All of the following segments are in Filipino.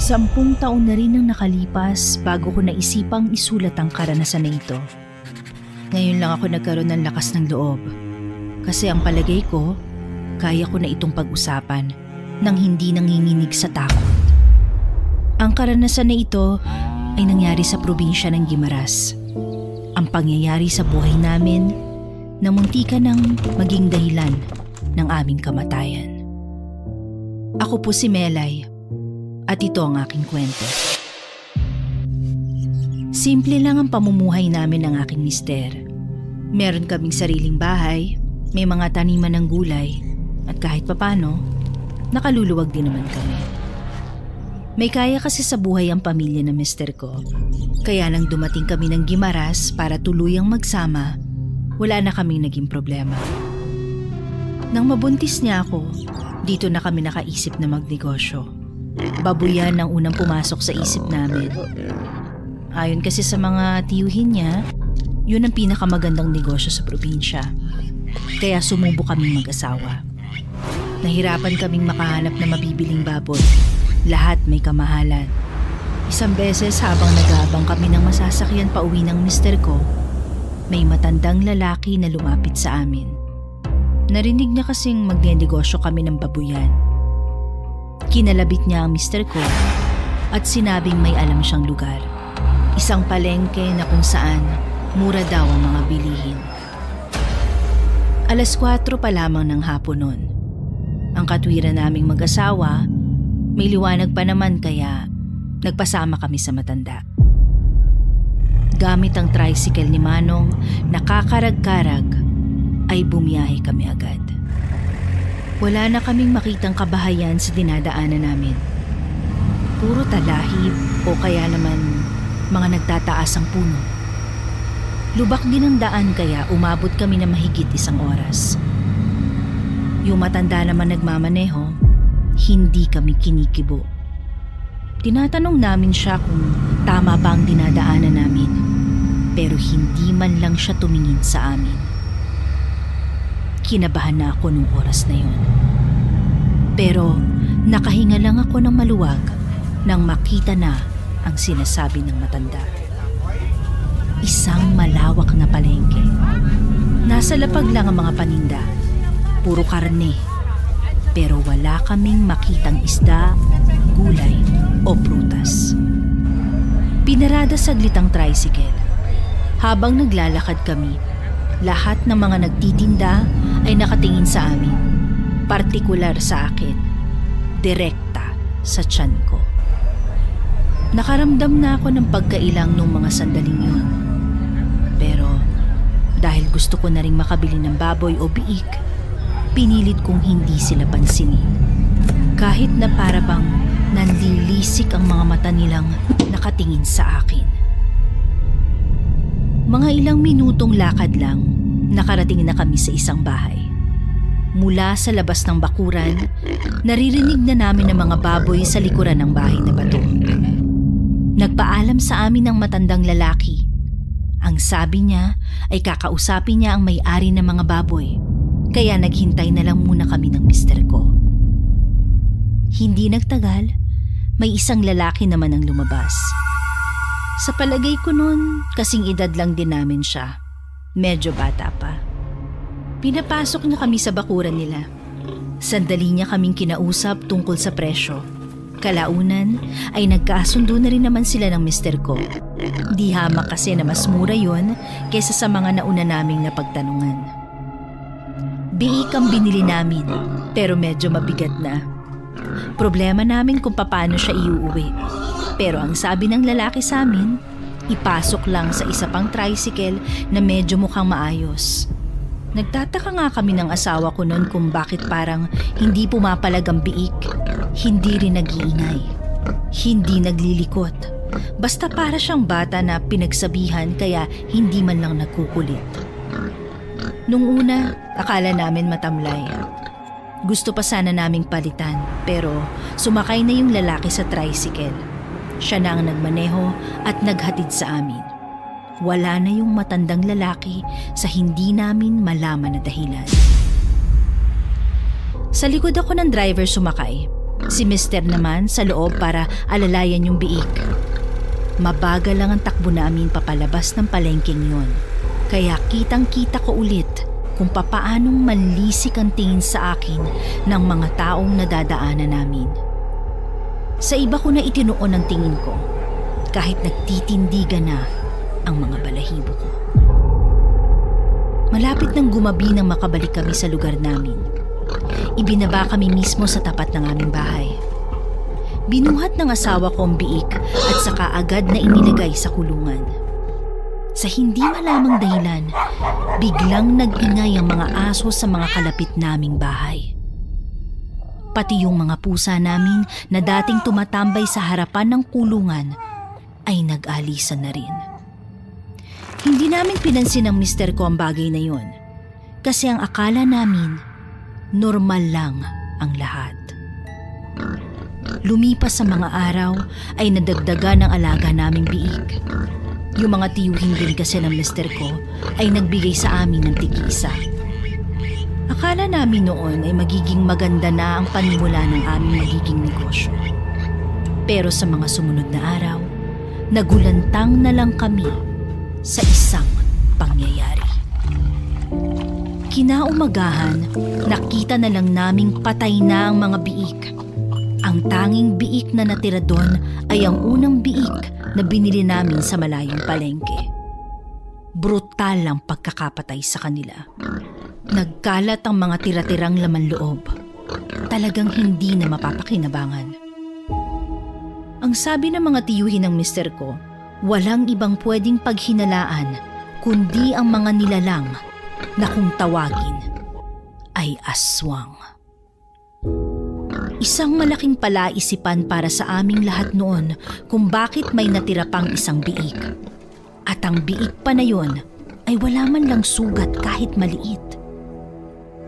10 taon na rin ang nakalipas bago ko naisipang isulat ang karanasan na ito. Ngayon lang ako nagkaroon ng lakas ng loob. Kasi ang palagay ko, kaya ko na itong pag-usapan nang hindi nanginginig sa takot. Ang karanasan na ito ay nangyari sa probinsya ng Guimaras. Ang pangyayari sa buhay namin na muntikan ng maging dahilan ng aming kamatayan. Ako po si Melay at ito ang aking kwento. Simple lang ang pamumuhay namin ng aking mister. Meron kaming sariling bahay, may mga taniman ng gulay at kahit papano, nakaluluwag din naman kami. May kaya kasi sa buhay ang pamilya ng mister ko. Kaya nang dumating kami ng Guimaras para tuluyang magsama, wala na kaming naging problema. Nang mabuntis niya ako, dito na kami nakaisip na magnegosyo. Babuyan ang unang pumasok sa isip namin. Ayon kasi sa mga tiyuhin niya, yun ang pinakamagandang negosyo sa probinsya. Kaya sumubo kaming mag-asawa. Nahirapan kaming makahanap na mabibiling baboy. Lahat may kamahalan. Isang beses habang nag-aabang kami ng masasakyan pa uwi ng mister ko, may matandang lalaki na lumapit sa amin. Narinig niya kasing magnenegosyo kami ng babuyan. Kinalabit niya ang mister ko at sinabing may alam siyang lugar. Isang palengke na kung saan mura daw ang mga bilihin. 4:00 pa lamang ng hapon noon. Ang katwiran naming mag-asawa, may liwanag pa naman kaya nagpasama kami sa matanda. Gamit ang tricycle ni Manong na kakarag-karag ay bumiyahe kami agad. Wala na kaming makitang kabahayan sa dinadaanan namin. Puro talahib o kaya naman mga nagtataas ang puno. Lubak din ang daan kaya umabot kami na mahigit 1 oras. Yung matanda naman nagmamaneho, hindi kami kinikibo. Tinatanong namin siya kung tama ba ang dinadaanan namin, pero hindi man lang siya tumingin sa amin. Kinabahan na ako nung oras na yun. Pero nakahinga lang ako ng maluwag nang makita na ang sinasabi ng matanda. Isang malawak na palengke. Nasa lapag lang ang mga paninda. Puro karne. Pero wala kaming makitang isda, gulay o prutas. Pinarada saglit ang tricycle. Habang naglalakad kami, lahat ng mga nagtitinda ay nakatingin sa amin. Partikular sa akin. Direkta sa tiyan ko. Nakaramdam na ako ng pagkailang nung mga sandaling yun. Pero dahil gusto ko na ring makabili ng baboy o biik, pinilit kong hindi sila pansinin. Kahit na para bang nanlilisik ang mga mata nilang nakatingin sa akin. Mga ilang minutong lakad lang, nakarating na kami sa isang bahay. Mula sa labas ng bakuran, naririnig na namin ang mga baboy sa likuran ng bahay na bato. Nagpaalam sa amin ng matandang lalaki. Ang sabi niya ay kakausapin niya ang may-ari ng mga baboy, kaya naghintay na lang muna kami ng mister ko. Hindi nagtagal, may isang lalaki naman ang lumabas. Sa palagay ko noon, kasing edad lang din namin siya. Medyo bata pa. Pinapasok niya kami sa bakuran nila. Sandali niya kaming kinausap tungkol sa presyo. Kalaunan ay nagkasundo na rin naman sila ng mister ko. Di hamak kasi na mas mura yun kesa sa mga nauna naming napagtanungan. Biik ang binili namin pero medyo mabigat na. Problema namin kung paano siya iuuwi. Pero ang sabi ng lalaki sa amin, ipasok lang sa isa pang tricycle na medyo mukhang maayos. Nagtataka nga kami ng asawa ko noon kung bakit parang hindi pumapalag ang biik, hindi rin nag-iingay, hindi naglilikot. Basta para siyang bata na pinagsabihan kaya hindi man lang nagkukulit. Nung una, akala namin matamlay. Gusto pa sana naming palitan pero sumakay na yung lalaki sa tricycle. Siya na ang nagmaneho at naghatid sa amin. Wala na yung matandang lalaki sa hindi namin malaman na dahilan. Sa likod ako ng driver sumakay. Si Mister naman sa loob para alalayan yung biik. Mabagal lang ang takbo namin papalabas ng palengkeng yon. Kaya kitang-kita ko ulit kung papaanong manlisik ang tingin sa akin ng mga taong nadadaanan namin. Sa iba ko na itinuon ang tingin ko, kahit nagtitindigan na ang mga balahibo ko. Malapit nang gumabi nang makabalik kami sa lugar namin. Ibinaba kami mismo sa tapat ng aming bahay. Binuhat ng asawa ko ang biik at saka agad na inilagay sa kulungan. Sa hindi malamang dahilan, biglang nag-ingay ang mga aso sa mga kalapit naming bahay. Pati yung mga pusa namin na dating tumatambay sa harapan ng kulungan ay nag-alisan na rin. Hindi namin pinansin ng mister ko ang bagay na yon kasi ang akala namin normal lang ang lahat. Lumipas sa mga araw ay nadagdagan ng alaga naming biik. Yung mga tiyuhin din kasi ng mister ko ay nagbigay sa amin ng tig-isa. Akala namin noon ay magiging maganda na ang panimula ng aming magiging negosyo. Pero sa mga sumunod na araw, nagulantang na lang kami sa isang pangyayari. Kinaumagahan, nakita na lang naming patay na ang mga biik. Ang tanging biik na natira doon ay ang unang biik na binili namin sa malayong palengke. Brutal ang pagkakapatay sa kanila. Nagkalat ang mga tira-tirang laman loob. Talagang hindi na mapapakinabangan. Ang sabi ng mga tiyuhin ng mister ko, walang ibang pwedeng paghinalaan kundi ang mga nilalang na kung tawagin ay aswang. Isang malaking palaisipan para sa aming lahat noon kung bakit may natira pang isang biik. At ang biik pa na yon ay wala man lang sugat kahit maliit.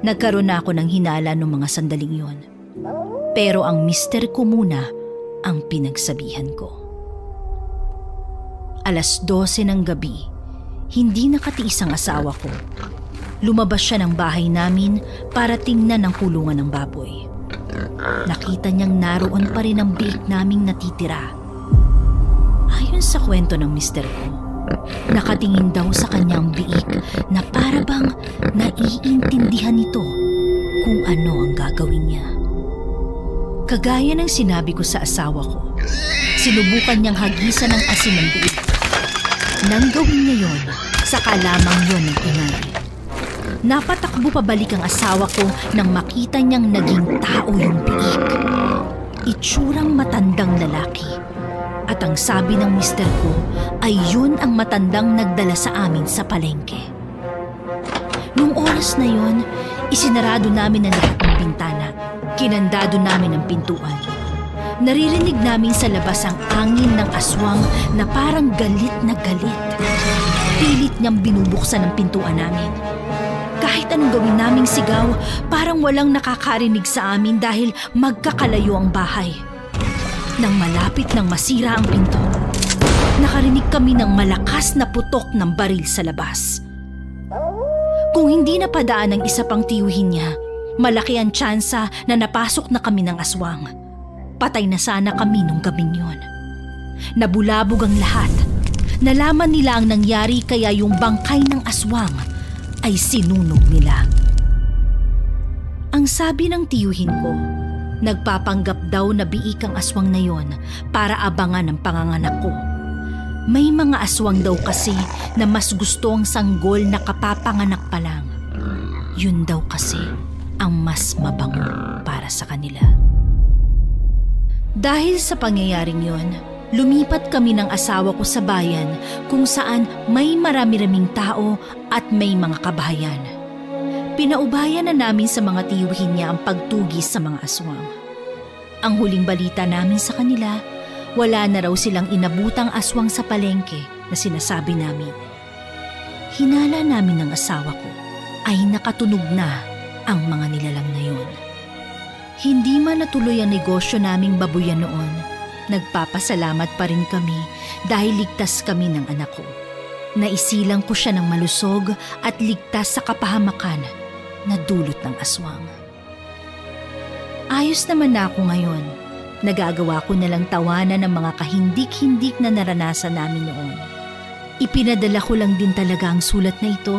Nagkaroon na ako ng hinala noong mga sandaling yon. Pero ang mister ko muna ang pinagsabihan ko. 12:00 ng gabi, hindi nakatiis ang asawa ko. Lumabas siya ng bahay namin para tingnan ang kulungan ng baboy. Nakita niyang naroon pa rin ang biik naming natitira. Ayon sa kwento ng mister ko, nakatingin daw sa kanyang biik na para bang naiintindihan nito kung ano ang gagawin niya. Kagaya ng sinabi ko sa asawa ko, sinubukan niyang hagisan ng asin ng biik. Nang gawin niya yon, saka lamang yon ang ingay. Napatakbo pabalik ang asawa ko nang makita niyang naging tao yung biik. Itsurang matandang lalaki. At ang sabi ng mister ko ay yun ang matandang nagdala sa amin sa palengke. Noong oras na yon, isinarado namin ang lahat ng bintana. Kinandado namin ang pintuan. Naririnig namin sa labas ang angin ng aswang na parang galit na galit. Pilit niyang binubuksan ang pintuan namin. Kahit anong gawin naming sigaw, parang walang nakakarinig sa amin dahil magkakalayo ang bahay. Nang malapit nang masira ang pinto, nakarinig kami ng malakas na putok ng baril sa labas. Kung hindi napadaan ng isa pang tiyuhin niya, malaki ang tsansa na napasok na kami ng aswang. Patay na sana kami nung gabing yon. Nabulabog ang lahat. Nalaman nila ang nangyari kaya yung bangkay ng aswang ay sinunog nila. Ang sabi ng tiyuhin ko, nagpapanggap daw na biik ang aswang na yon para abangan ang panganganak ko. May mga aswang daw kasi na mas gusto ang sanggol na kapapanganak pa lang. Yun daw kasi ang mas mabango para sa kanila. Dahil sa pangyayaring yon, lumipat kami ng asawa ko sa bayan kung saan may marami-raming tao at may mga kabahayan. Pinaubayan na namin sa mga tiyuhin niya ang pagtugis sa mga aswang. Ang huling balita namin sa kanila, wala na raw silang inabutang aswang sa palengke na sinasabi namin. Hinala namin ng asawa ko ay nakatunog na ang mga nilalang na yun. Hindi man natuloy ang negosyo naming babuyan noon, nagpapasalamat pa rin kami dahil ligtas kami ng anak ko. Naisilang ko siya ng malusog at ligtas sa kapahamakan na dulot ng aswang. Ayos naman na ako ngayon. Nagagawa ko na lang tawanan ng mga kahindik-hindik na naranasan namin noon. Ipinadala ko lang din talaga ang sulat na ito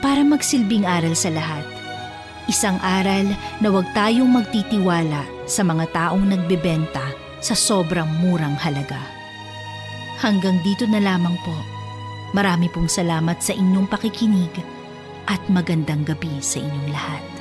para magsilbing aral sa lahat. Isang aral na huwag tayong magtitiwala sa mga taong nagbebenta sa sobrang murang halaga. Hanggang dito na lamang po. Marami pong salamat sa inyong pakikinig at magandang gabi sa inyong lahat.